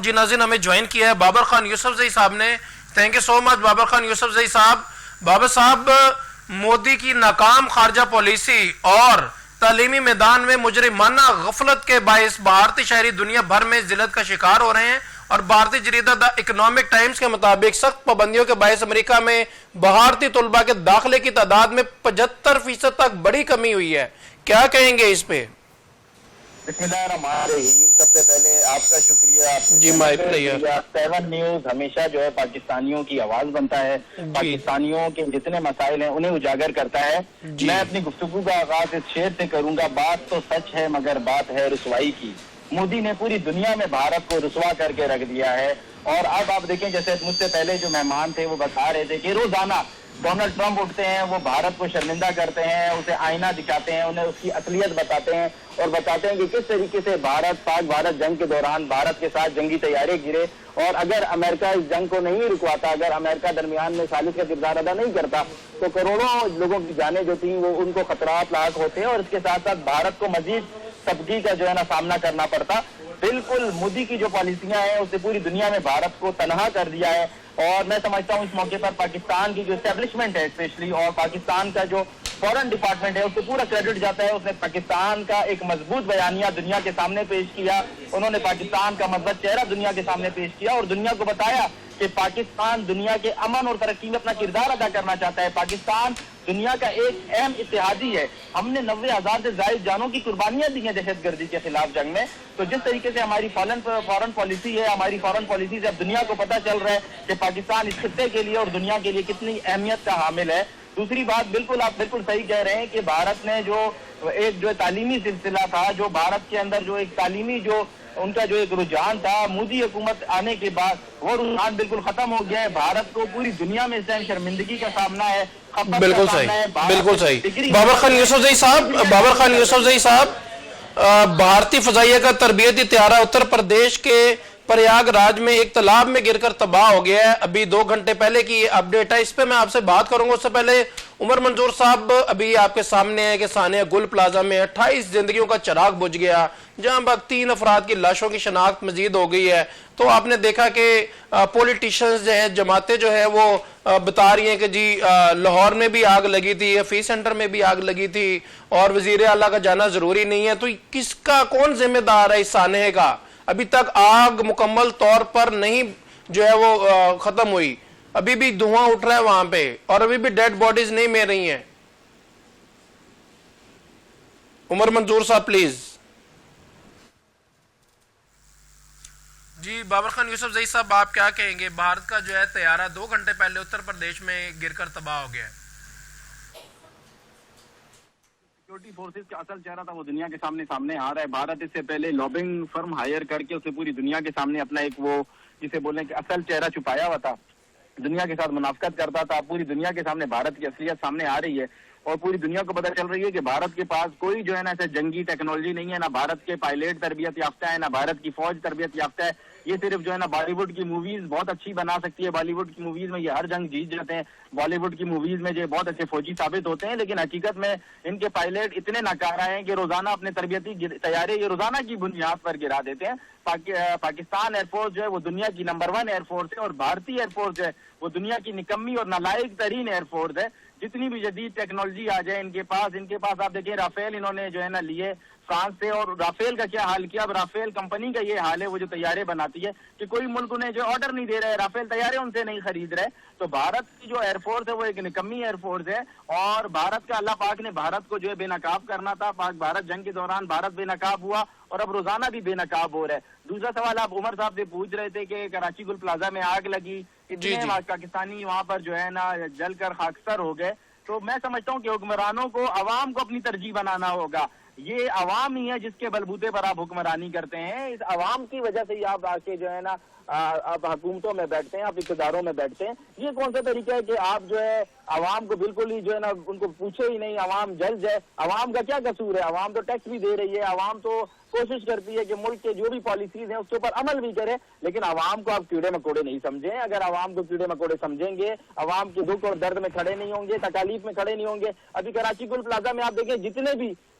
جی ناظرین ہمیں جوائن کیا ہے بابر خان یوسف زئی صاحب نے. تھینک یو سو مچ بابر خان یوسف زئی صاحب. بابر صاحب، مودی کی ناکام خارجہ پالیسی اور تعلیمی میدان میں مجرمانہ غفلت کے باعث بھارتی شہری دنیا بھر میں ذلت کا شکار ہو رہے ہیں، اور بھارتی جریدہ دا اکنامک ٹائمز کے مطابق سخت پابندیوں کے باعث امریکہ میں بھارتی طلباء کے داخلے کی تعداد میں 75% تک بڑی کمی ہوئی ہے. کیا کہیں گے اس پہ؟ بسم اللہ الرحمن الرحیم. سب سے پہلے آپ کا شکریہ. جی مائک تیار. 7 نیوز ہمیشہ جو ہے پاکستانیوں کی آواز بنتا ہے، پاکستانیوں کے جتنے مسائل ہیں انہیں اجاگر کرتا ہے. میں اپنی گفتگو کا آغاز اس شعر سے کروں گا: بات تو سچ ہے مگر بات ہے رسوائی کی. مودی نے پوری دنیا میں بھارت کو رسوا کر کے رکھ دیا ہے. اور اب آپ دیکھیں، جیسے مجھ سے پہلے جو مہمان تھے وہ بتا رہے تھے کہ روزانہ ڈونلڈ ٹرمپ اٹھتے ہیں، وہ بھارت کو شرمندہ کرتے ہیں، اسے آئینہ دکھاتے ہیں، انہیں اس کی اصلیت بتاتے ہیں اور بتاتے ہیں کہ کس طریقے سے پاک بھارت جنگ کے دوران بھارت کے ساتھ جنگی تیارے گرے، اور اگر امریکہ اس جنگ کو نہیں رکواتا، اگر امریکہ درمیان میں ثالث کا کردار ادا نہیں کرتا تو کروڑوں لوگوں کی جانیں جو تھیں وہ ان کو خطرات لاحق ہوتے ہیں، اور اس کے ساتھ ساتھ بھارت کو مزید تبدیلی کا جو ہے نا سامنا کرنا پڑتا. بالکل مودی کی جو پالیسیاں ہیں اس نے پوری دنیا میں بھارت کو تنہا کر دیا ہے. اور میں سمجھتا ہوں اس موقع پر پاکستان کی جو اسٹیبلشمنٹ ہے اسپیشلی، اور پاکستان کا جو فورن ڈپارٹمنٹ ہے اس کو پورا کریڈٹ جاتا ہے. اس نے پاکستان کا ایک مضبوط بیانیہ دنیا کے سامنے پیش کیا، انہوں نے پاکستان کا مثبت چہرہ دنیا کے سامنے پیش کیا اور دنیا کو بتایا کہ پاکستان دنیا کے امن اور ترقی میں اپنا کردار ادا کرنا چاہتا ہے. پاکستان دنیا کا ایک اہم اتحادی ہے. ہم نے 90,000 سے زائد جانوں کی قربانیاں دی ہیں دہشت گردی کے خلاف جنگ میں. تو جس طریقے سے ہماری فورن پالیسی ہے، ہماری فورن پالیسی سے اب دنیا کو پتہ چل رہا ہے کہ پاکستان اس خطے کے لیے اور دنیا کے لیے کتنی اہمیت کا حامل ہے. دوسری بات، بالکل آپ بالکل صحیح کہہ رہے ہیں کہ بھارت نے جو ایک جو تعلیمی سلسلہ تھا، جو بھارت کے اندر جو ایک تعلیمی جو ان کا جو ایک رجحان تھا، مودی حکومت آنے کے بعد وہ رجحان بالکل ختم ہو گیا ہے. بھارت کو پوری دنیا میں اس ٹائم شرمندگی کا سامنا ہے. بالکل صحیح، بالکل صحیح. بابر خان یوسف زئی صاحب، بھارتی فضائیہ کا تربیتی طیارہ اتر پردیش کے پریاگ راج میں ایک تالاب میں گر کر تباہ ہو گیا ہے. ابھی 2 گھنٹے پہلے کی یہ اپڈیٹ ہے، اس پہ میں آپ سے بات کروں گا. اس سے پہلے عمر منظور صاحب، ابھی آپ کے سامنے ہے کہ سانحہ گل پلازا میں 28 زندگیوں کا چراغ بجھ گیا، جہاں بعد 3 افراد کی لاشوں کی شناخت مزید ہو گئی ہے. تو آپ نے دیکھا کہ پولیٹیشنز جو ہیں، جماعتیں جو ہے وہ بتا رہی ہیں کہ جی لاہور میں بھی آگ لگی تھی، فیس سینٹر میں بھی آگ لگی تھی اور وزیر اعلیٰ کا جانا ضروری نہیں ہے. تو کس کا کون ذمہ دار ہے اس سانحے کا؟ ابھی تک آگ مکمل طور پر نہیں جو ہے وہ ختم ہوئی، ابھی بھی دھواں اٹھ رہا ہے وہاں پہ، اور ابھی بھی ڈیڈ باڈیز نہیں مل رہی ہیں. عمر منظور صاحب پلیز. جی بابر خان یوسف زئی صاحب، آپ کیا کہیں گے؟ بھارت کا جو ہے طیارہ 2 گھنٹے پہلے اتر پردیش میں گر کر تباہ ہو گیا ہے. سیکورٹی فورسز کا اصل چہرہ تھا وہ دنیا کے سامنے آ رہا ہے. بھارت اس سے پہلے لابنگ فرم ہائر کر کے اسے پوری دنیا کے سامنے اپنا ایک وہ جسے بولیں کہ اصل چہرہ چھپایا ہوا تھا، دنیا کے ساتھ منافقت کرتا تھا. پوری دنیا کے سامنے بھارت کی اصلیت سامنے آ رہی ہے اور پوری دنیا کو پتہ چل رہی ہے کہ بھارت کے پاس کوئی جو ہے نا ایسے جنگی ٹیکنالوجی نہیں ہے، نہ بھارت کے پائلٹ تربیت یافتہ ہے، نہ بھارت کی فوج تربیت یافتہ ہے. یہ صرف جو ہے نا بالی ووڈ کی موویز بہت اچھی بنا سکتی ہے، بالی ووڈ کی موویز میں یہ ہر جنگ جیت جاتے ہیں، بالی ووڈ کی موویز میں یہ بہت اچھے فوجی ثابت ہوتے ہیں، لیکن حقیقت میں ان کے پائلٹ اتنے ناکارہ ہیں کہ روزانہ اپنے تربیتی طیارے یہ روزانہ کی بنیاد پر گرا دیتے ہیں. پاکستان ایئر فورس جو ہے وہ دنیا کی نمبر 1 ایئر فورس ہے، اور بھارتی ایئر فورس جو ہے وہ دنیا کی نکمی اور نالائق ترین ایئر فورس ہے. جتنی بھی جدید ٹیکنالوجی آ جائے ان کے پاس آپ دیکھیں رافیل انہوں نے جو ہے نا لیے فرانس سے، اور رافیل کا کیا حال کیا. اب رافیل کمپنی کا یہ حال ہے، وہ جو طیارے بناتی ہے کہ کوئی ملک انہیں جو آرڈر نہیں دے رہا ہے، رافیل طیارے ان سے نہیں خرید رہے. تو بھارت کی جو ایئر فورس ہے وہ ایک نکمی ایئر فورس ہے، اور بھارت کا اللہ پاک نے بھارت کو جو ہے بے نقاب کرنا تھا. بھارت جنگ کے دوران بھارت بے نقاب ہوا اور اب روزانہ بھی بے نقاب ہو رہا ہے. دوسرا سوال آپ عمر صاحب سے پوچھ رہے تھے کہ کراچی گل پلازا میں آگ لگی، اتنے پاکستانی وہاں پر جو ہے نا جل کر خاکستر ہو گئے. تو میں سمجھتا ہوں کہ حکمرانوں کو عوام کو اپنی ترجیح بنانا ہوگا. یہ عوام ہی ہے جس کے بلبوتے پر آپ حکمرانی کرتے ہیں. اس عوام کی وجہ سے ہی آپ آ کے جو ہے نا آپ حکومتوں میں بیٹھتے ہیں، آپ اقتداروں میں بیٹھتے ہیں. یہ کون سا طریقہ ہے کہ آپ جو ہے عوام کو بالکل ہی جو ہے نا ان کو پوچھے ہی نہیں، عوام جل جائے. عوام کا کیا قصور ہے؟ عوام تو ٹیکس بھی دے رہی ہے، عوام تو کوشش کرتی ہے کہ ملک کے جو بھی پالیسیز ہیں اس کے اوپر عمل بھی کرے، لیکن عوام کو آپ کیڑے مکوڑے نہیں سمجھیں. اگر عوام کو کیڑے مکوڑے سمجھیں گے، عوام کے دکھ اور درد میں کھڑے نہیں ہوں گے، تکالیف میں کھڑے نہیں ہوں گے. ابھی کراچی گل پلازا میں آپ دیکھیں